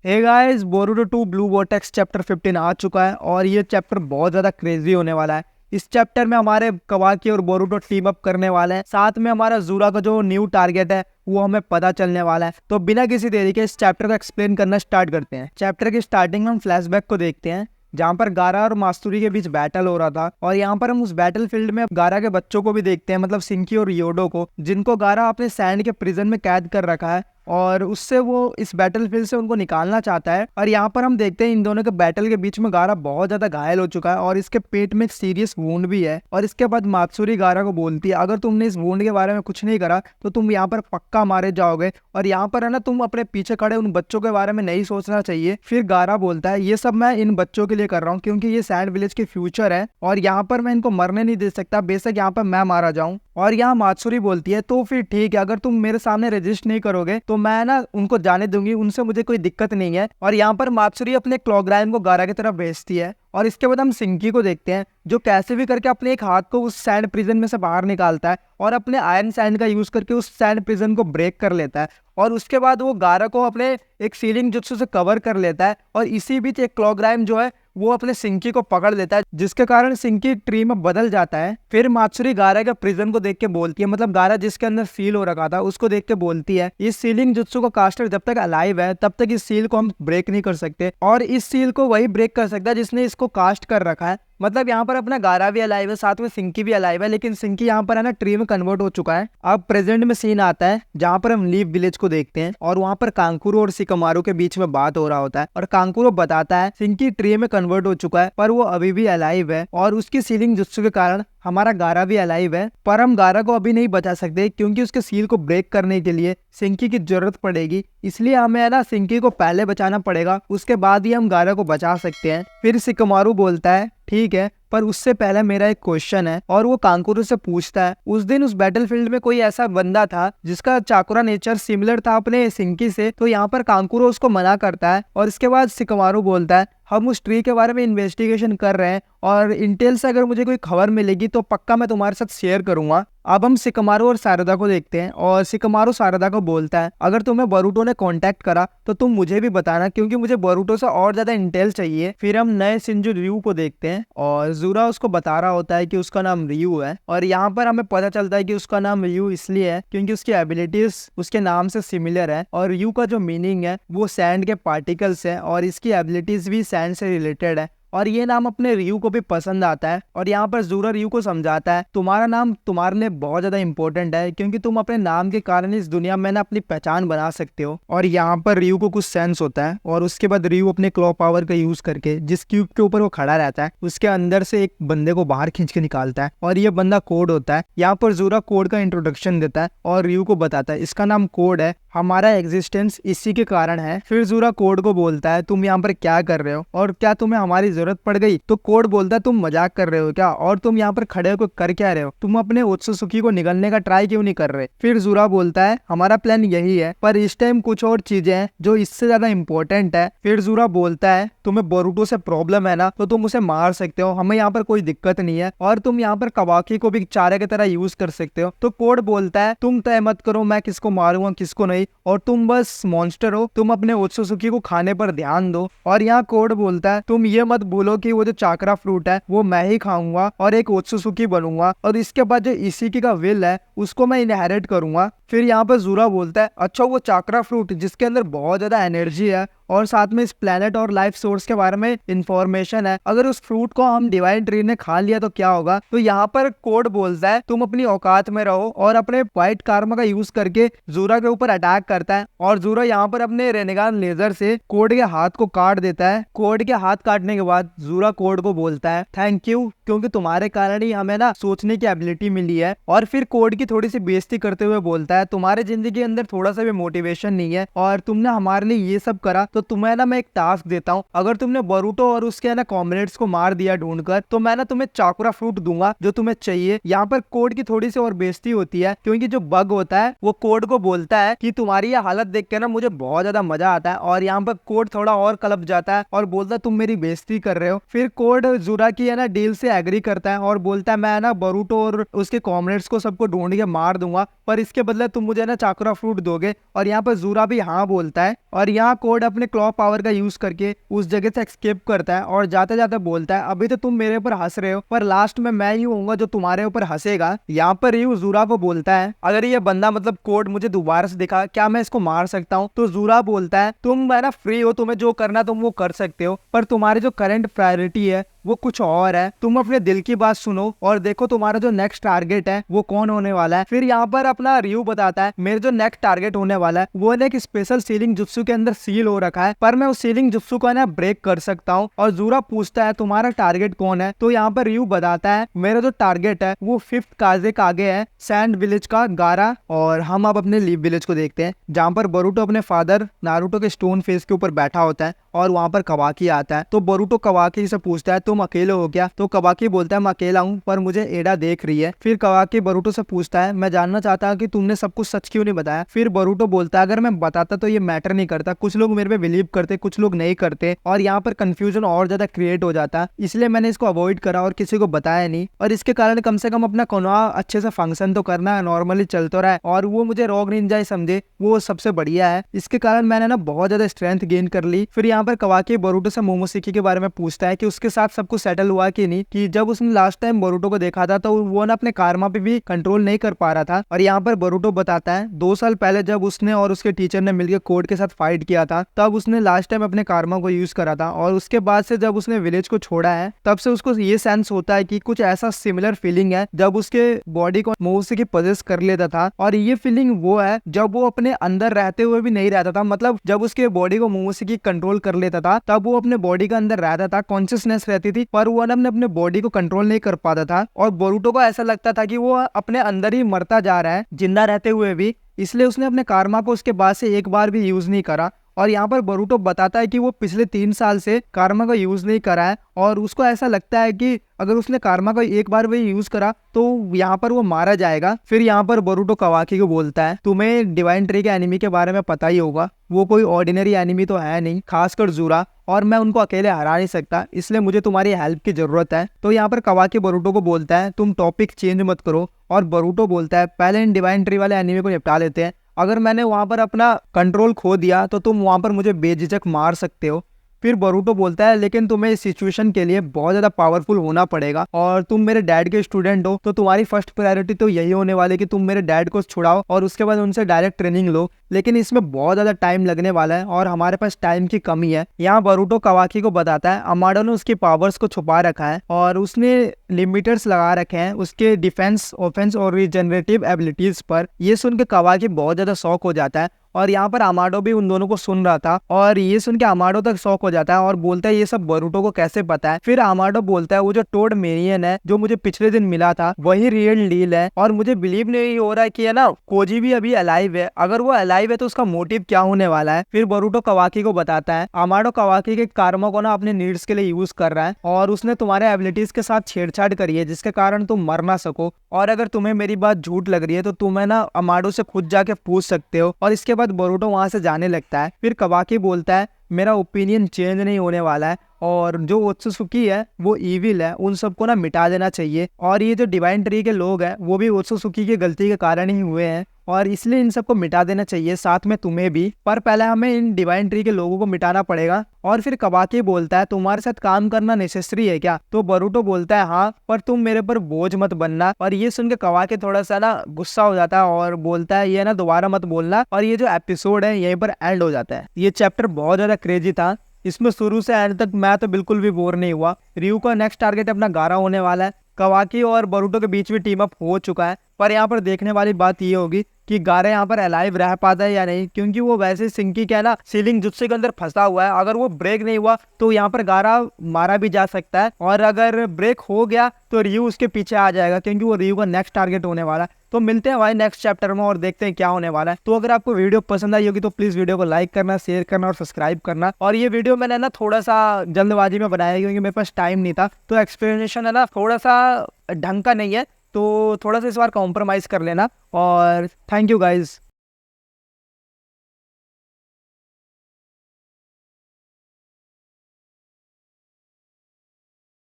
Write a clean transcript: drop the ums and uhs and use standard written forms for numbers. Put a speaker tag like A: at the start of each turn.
A: हे guys, Boruto 2 blue vortex chapter 15 आ चुका है और ये चैप्टर बहुत ज्यादा क्रेजी होने वाला है। इस चैप्टर में हमारे कवाकी और बोरुटो टीम अप करने वाले हैं। साथ में हमारा ज़ूरा का जो न्यू टारगेट है वो हमें पता चलने वाला है। तो बिना किसी देरी के इस चैप्टर को एक्सप्लेन करना स्टार्ट करते हैं। चैप्टर की स्टार्टिंग में हम फ्लैशबैक को देखते हैं जहाँ पर गारा और मास्तूरी के बीच बैटल हो रहा था और यहाँ पर हम उस बैटल फील्ड में गारा के बच्चों को भी देखते हैं, मतलब सिंकी और योडो को, जिनको गारा अपने सैंड के प्रिजन में कैद कर रखा है और उससे वो इस बैटल फील्ड से उनको निकालना चाहता है। और यहाँ पर हम देखते हैं इन दोनों के बैटल के बीच में गारा बहुत ज्यादा घायल हो चुका है और इसके पेट में एक सीरियस वुंड भी है। और इसके बाद मात्सुरी गारा को बोलती है, अगर तुमने इस वुंड के बारे में कुछ नहीं करा तो तुम यहाँ पर पक्का मारे जाओगे और यहाँ पर है ना, तुम अपने पीछे खड़े उन बच्चों के बारे में नहीं सोचना चाहिए। फिर गारा बोलता है, ये सब मैं इन बच्चों के लिए कर रहा हूँ क्योंकि ये सैंड विलेज की फ्यूचर है और यहाँ पर मैं इनको मरने नहीं दे सकता, बेशक यहाँ पर मैं मारा जाऊं। और यहाँ मात्सुरी बोलती है, तो फिर ठीक है, अगर तुम मेरे सामने रजिस्ट नहीं करोगे तो मैं ना उनको जाने दूंगी, उनसे मुझे कोई दिक्कत नहीं है। और यहाँ पर मात्सुरी अपने क्लॉग्राइम को गारा की तरफ भेजती है। और इसके बाद हम सिंकी को देखते हैं जो कैसे भी करके अपने एक हाथ को उस सैंड प्रिजन में से बाहर निकालता है और अपने आयरन सैंड का यूज करके उस सैंड प्रिजन को ब्रेक कर लेता है। और उसके बाद वो गारा को अपने एक सीलिंग जुत्सु से कवर कर लेता है और इसी बीच एक क्लॉग्राइम जो है वो अपने सिंकी को पकड़ लेता है, जिसके कारण सिंकी ट्री में बदल जाता है। फिर मात्सुरी गारा के प्रिजन को देख के बोलती है, मतलब गारा जिसके अंदर सील हो रखा था उसको देख के बोलती है, इस सीलिंग जुत्सु का कास्टर जब तक अलाइव है तब तक इस सील को हम ब्रेक नहीं कर सकते और इस सील को वही ब्रेक कर सकता है जिसने इसको कास्ट कर रखा है। मतलब यहाँ पर अपना गारा भी अलाइव है, साथ में सिंकी भी अलाइव है, लेकिन सिंकी यहाँ पर है ना ट्री में कन्वर्ट हो चुका है। अब प्रेजेंट में सीन आता है जहाँ पर हम लीव विलेज को देखते हैं और वहाँ पर कांकुरो और सिकमारू के बीच में बात हो रहा होता है और कांकुरो बताता है सिंकी ट्री में कन्वर्ट हो चुका है पर वो अभी भी अलाइव है और उसकी सीलिंग जुत्सु के कारण हमारा गारा भी अलाइव है, पर हम गारा को अभी नहीं बचा सकते क्योंकि उसके सील को ब्रेक करने के लिए सिंकी की जरूरत पड़ेगी। इसलिए हमें है ना सिंकी को पहले बचाना पड़ेगा, उसके बाद ही हम गारा को बचा सकते हैं। फिर सिकमारू बोलता है, ठीक है, पर उससे पहले मेरा एक क्वेश्चन है। और वो कांकुरो से पूछता है, उस दिन उस बैटलफील्ड में कोई ऐसा बंदा था जिसका चाकुरा नेचर सिमिलर था अपने सिंकी से? तो यहाँ पर कांकुरो उसको मना करता है और इसके बाद सिकमारू बोलता है, हम उस ट्री के बारे में इन्वेस्टिगेशन कर रहे हैं और इंटेल से अगर मुझे कोई खबर मिलेगी तो पक्का मैं तुम्हारे साथ शेयर करूंगा। अब हम सिकमारू और सारदा को देखते हैं और सिकमारू सारदा को बोलता है, अगर तुम्हें बोरुटो ने कांटेक्ट करा तो तुम मुझे भी बताना क्योंकि मुझे बोरुटो से और ज्यादा इंटेल चाहिए। फिर हम नए शिंजू रियू को देखते हैं और ज़ूरा उसको बता रहा होता है कि उसका नाम रियू है और यहाँ पर हमें पता चलता है कि उसका नाम रियू इसलिए है क्योंकि उसकी एबिलिटीज उसके नाम से सिमिलर है और रियू का जो मीनिंग है वो सैंड के पार्टिकल्स है और इसकी एबिलिटीज भी सैंड से रिलेटेड है और ये नाम अपने रियू को भी पसंद आता है। और यहाँ पर ज़ूरा रियू को समझाता है, तुम्हारा नाम तुम्हारे लिए बहुत ज्यादा इंपॉर्टेंट है क्योंकि तुम अपने नाम के कारण इस दुनिया में ना अपनी पहचान बना सकते हो। और यहाँ पर रियू को कुछ सेंस होता है और उसके बाद रियू अपने क्लॉ पावर का यूज करके जिस क्यूब के ऊपर वो खड़ा रहता है उसके अंदर से एक बंदे को बाहर खींच के निकालता है और ये बंदा कोड होता है। यहाँ पर ज़ूरा कोड का इंट्रोडक्शन देता है और रियू को बताता है, इसका नाम कोड है, हमारा एग्जिस्टेंस इसी के कारण है। फिर ज़ूरा कोड को बोलता है, तुम यहाँ पर क्या कर रहे हो और क्या तुम्हें हमारी जरूरत पड़ गई? तो कोड बोलता है, तुम मजाक कर रहे हो क्या और तुम यहाँ पर खड़े होकर कर क्या रहे हो? तुम अपने ओत्सुसुकी को निगलने का ट्राई क्यों नहीं कर रहे? फिर ज़ूरा बोलता है, हमारा प्लान यही है पर इस टाइम कुछ और चीजें हैं जो इससे ज्यादा इम्पोर्टेंट है। फिर ज़ूरा बोलता है, तुम्हें बोरुटो से प्रॉब्लम है ना तो तुम उसे मार सकते हो, हमें यहाँ पर कोई दिक्कत नहीं है और तुम यहाँ पर कवाकी को भी चारे की तरह यूज कर सकते हो। तो कोड बोलता है, तुम तय मत करो मैं किसको मारूंगा किसको नहीं और तुम बस मॉन्स्टर हो, तुम अपने ओत्सुसुकी को खाने पर ध्यान दो। और यहाँ कोड बोलता है, तुम ये मत भूलो कि वो जो चाकरा फ्रूट है वो मैं ही खाऊंगा और एक ओत्सुसुकी बनूंगा और इसके बाद जो इशिकी का विल है उसको मैं इनहेरिट करूंगा। फिर यहाँ पर ज़ूरा बोलता है, अच्छा वो चाकरा फ्रूट जिसके अंदर बहुत ज्यादा एनर्जी है और साथ में इस प्लेनेट और लाइफ सोर्स के बारे में इंफॉर्मेशन है, अगर उस फ्रूट को हम डिवाइन ट्री ने खा लिया तो क्या होगा? तो यहाँ पर कोड बोलता है, तुम अपनी औकात में रहो और अपने व्हाइट कार्मा का यूज करके ज़ूरा के ऊपर अटैक करता है और ज़ूरा यहाँ पर अपने रेनेगान लेजर से कोड के हाथ को काट देता है। कोड के हाथ काटने के बाद ज़ूरा कोड को बोलता है, थैंक यू, क्योंकि तुम्हारे कारण ही हमें ना सोचने की एबिलिटी मिली है। और फिर कोड की थोड़ी सी बेइज्जती करते हुए बोलता है, तुम्हारे जिंदगी के अंदर थोड़ा सा भी मोटिवेशन नहीं है और तुमने हमारे लिए ये सब करा तो तुम्हें ना मैं एक टास्क देता हूँ, अगर तुमने बोरुटो और उसके ना कॉमरेड्स को मार दिया ढूंढकर तो मैं ना तुम्हें चाकुरा फ्रूट दूंगा जो तुम्हें चाहिए। यहाँ पर कोड की थोड़ी सी और बेइज्जती होती है क्योंकि जो बग होता है वो कोड को बोलता है कि तुम्हारी ये हालत देख के ना मुझे बहुत ज्यादा मजा आता है और यहाँ पर कोड थोड़ा और कलप जाता है और बोलता है तुम मेरी बेइज्जती कर रहे हो। फिर कोड ज़ूरा की है ना डील से एग्री करता है और बोलता है मैं ना बोरुटो और उसके कॉमरेड्स को सबको ढूंढ के मार दूंगा पर इसके बदले तुम मुझे ना चाकुरा फ्रूट दोगे। और यहाँ पर ज़ूरा भी हाँ बोलता है और यहाँ कोड अपने अपने क्लॉ पावर का यूज करके उस जगह से एस्केप करता है और जाते जाते बोलता है अभी तो तुम मेरे ऊपर हंस रहे हो पर लास्ट में मैं ही होऊंगा जो तुम्हारे ऊपर हंसेगा। यहाँ पर र्यू ज़ूरा को बोलता है अगर ये बंदा मतलब कोड मुझे दोबारा से दिखा क्या मैं इसको मार सकता हूँ। तो ज़ूरा बोलता है तुम है ना फ्री हो, तुम्हें जो करना तुम वो कर सकते हो पर तुम्हारी जो करंट प्रायोरिटी है वो कुछ और है। तुम अपने दिल की बात सुनो और देखो तुम्हारा जो नेक्स्ट टारगेट है वो कौन होने वाला है। फिर यहाँ पर अपना र्यू बताता है मेरे जो नेक्स्ट टारगेट होने वाला है वो एक स्पेशल सीलिंग जुत्सु के अंदर सील हो रखा है पर मैं उस सीलिंग जुत्सु को ना ब्रेक कर सकता हूँ। और ज़ूरा पूछता है तुम्हारा टारगेट कौन है। तो यहाँ पर र्यू बताता है मेरा जो टारगेट है वो 5th काजे कागे है सैंड विलेज का गारा। और हम अब अपने लीव विलेज को देखते हैं जहाँ पर बोरुटो अपने फादर नारुतो के स्टोन फेस के ऊपर बैठा होता है और वहाँ पर कवाकी आता है। तो बोरुटो कवाकी से पूछता है तुम अकेले हो क्या। तो कवाकी बोलता है मैं अकेला हूँ पर मुझे एडा देख रही है। फिर कवाकी बोरुटो से पूछता है मैं जानना चाहता हूँ कि तुमने सब कुछ सच क्यों नहीं बताया। फिर बोरुटो बोलता है अगर मैं बताता तो ये मैटर नहीं करता, कुछ लोग मेरे पे बिलीव करते कुछ लोग नहीं करते और यहाँ पर कंफ्यूजन और ज्यादा क्रिएट हो जाता, इसलिए मैंने इसको अवॉइड करा और किसी को बताया नहीं। और इसके कारण कम से कम अपना कोनोहा अच्छे से फंक्शन तो करना है, नॉर्मली चलता रहा है और वो मुझे रॉग निंजा समझे वो सबसे बढ़िया है। इसके कारण मैंने ना बहुत ज्यादा स्ट्रेंथ गेन कर ली। फिर यहाँ पर कवाकी बोरुटो से मोमोशिकी के बारे में पूछता है कि उसके साथ सब कुछ सेटल हुआ कि नहीं, कि जब उसने लास्ट टाइम बोरुटो को देखा था तो वो ना अपने कारमा पे भी कंट्रोल नहीं कर पा रहा था। और यहाँ पर बोरुटो बताता है 2 साल पहले जब उसने और उसके टीचर ने मिलकर कोड के साथ फाइट किया था तब उसने लास्ट टाइम अपने कारमा को यूज करा था और उसके बाद से जब उसने विलेज को छोड़ा है तब से उसको ये सेंस होता है कि कुछ ऐसा सिमिलर फीलिंग है जब उसके बॉडी को मोमोशिकी पजेस कर लेता था। और ये फीलिंग वो है जब वो अपने अंदर रहते हुए भी नहीं रहता था, मतलब जब उसके बॉडी को मोमोशिकी कंट्रोल कर लेता था तब वो अपने बॉडी के अंदर रहता था, कॉन्शियसनेस रहती थी पर वो अपने बॉडी को कंट्रोल नहीं कर पाता था। और बोरुटो को ऐसा लगता था कि वो अपने अंदर ही मरता जा रहा है जिंदा रहते हुए भी, इसलिए उसने अपने कारमा को उसके बाद से एक बार भी यूज नहीं करा। और यहाँ पर बोरुटो बताता है कि वो पिछले 3 साल से कारमा का यूज नहीं करा है और उसको ऐसा लगता है कि अगर उसने कारमा का एक बार भी यूज करा तो यहाँ पर वो मारा जाएगा। फिर यहाँ पर बोरुटो कवाकी को बोलता है तुम्हें डिवाइन ट्री के एनिमी के बारे में पता ही होगा, वो कोई ऑर्डिनरी एनिमी तो है नहीं, खासकर ज़ूरा, और मैं उनको अकेले हरा नहीं सकता, इसलिए मुझे तुम्हारी हेल्प की जरूरत है। तो यहाँ पर कवाकी बोरुटो को बोलता है तुम टॉपिक चेंज मत करो। और बोरुटो बोलता है पहले इन डिवाइन ट्री वाले एनिमी को निपटा लेते हैं, अगर मैंने वहां पर अपना कंट्रोल खो दिया तो तुम वहां पर मुझे बेझिझक मार सकते हो। फिर बोरुटो बोलता है लेकिन तुम्हें इस सिचुएशन के लिए बहुत ज्यादा पावरफुल होना पड़ेगा और तुम मेरे डैड के स्टूडेंट हो तो तुम्हारी फर्स्ट प्रायोरिटी तो यही होने वाली है कि तुम मेरे डैड को छुड़ाओ और उसके बाद उनसे डायरेक्ट ट्रेनिंग लो, लेकिन इसमें बहुत ज्यादा टाइम लगने वाला है और हमारे पास टाइम की कमी है। यहाँ बोरुटो कवाकी को बताता है अमाडो ने उसकी पावर्स को छुपा रखा है और उसने लिमिटर्स लगा रखे हैं उसके डिफेंस, ऑफेंस और रिजेनरेटिव एबिलिटीज पर। ये सुन के कवाकी बहुत ज्यादा शॉक हो जाता है और यहाँ पर अमाडो भी उन दोनों को सुन रहा था और ये सुन के अमाडो तक शॉक हो जाता है और बोलता है ये सब बोरुटो को कैसे पता है। फिर अमाडो बोलता है वो जो टोड मेरियन है जो मुझे पिछले दिन मिला था वही रियल डील है और मुझे बिलीव नहीं हो रहा है कि है ना कोजी भी अभी अलाइव है, अगर वो अलाइव है तो उसका मोटिव क्या होने वाला है। फिर बोरुटो कवाकी को बताता है अमाडो कवाकी के कारमा को ना अपने नीड्स के लिए यूज कर रहा है और उसने तुम्हारे एबिलिटीज के साथ छेड़छाड़ करी है जिसके कारण तुम मर ना सको, और अगर तुम्हें मेरी बात झूठ लग रही है तो तुम्हें ना अमाडो से खुद जाके पूछ सकते हो। और इसके बाद बोरुटो वहां से जाने लगता है। फिर कवाकी बोलता है मेरा ओपिनियन चेंज नहीं होने वाला है और जो ओत्सुसुकी है वो इविल है, उन सबको ना मिटा देना चाहिए और ये जो डिवाइन ट्री के लोग हैं वो भी ओत्सुसुकी की गलती के कारण ही हुए हैं और इसलिए इन सबको मिटा देना चाहिए, साथ में तुम्हें भी, पर पहले हमें इन डिवाइन ट्री के लोगों को मिटाना पड़ेगा। और फिर कवाकी बोलता है तुम्हारे साथ काम करना नेसेसरी है क्या। तो बोरुटो बोलता है हाँ, पर तुम मेरे पर बोझ मत बनना। और ये सुन के कवाकी थोड़ा सा ना गुस्सा हो जाता है और बोलता है ये ना दोबारा मत बोलना। और ये जो एपिसोड है यहीं पर एंड हो जाता है। ये चैप्टर बहुत ज्यादा क्रेजी था, इसमें शुरू से एंड तक मैं तो बिल्कुल भी बोर नहीं हुआ। र्यू का नेक्स्ट टारगेट अपना गारा होने वाला है। कवाकी और बोरुटो के बीच में टीम अप हो चुका है, पर यहाँ पर देखने वाली बात ये होगी कि गारा यहाँ पर अलाइव रह पाता है या नहीं, क्योंकि वो वैसे सिंकी क्या है ना सीलिंग जुत्से के अंदर फंसा हुआ है। अगर वो ब्रेक नहीं हुआ तो यहाँ पर गारा मारा भी जा सकता है और अगर ब्रेक हो गया तो र्यू उसके पीछे आ जाएगा क्योंकि वो र्यू का नेक्स्ट टारगेट होने वाला है। तो मिलते हैं भाई नेक्स्ट चैप्टर में और देखते हैं क्या होने वाला है। तो अगर आपको वीडियो पसंद आई होगी तो प्लीज वीडियो को लाइक करना, शेयर करना और सब्सक्राइब करना। और ये वीडियो मैंने ना थोड़ा सा जल्दबाजी में बनाया क्योंकि मेरे पास टाइम नहीं था, तो एक्सप्लेनेशन है ना थोड़ा सा ढंग का नहीं है, तो थोड़ा सा इस बार कॉम्प्रोमाइज कर लेना। और थैंक यू गाइज।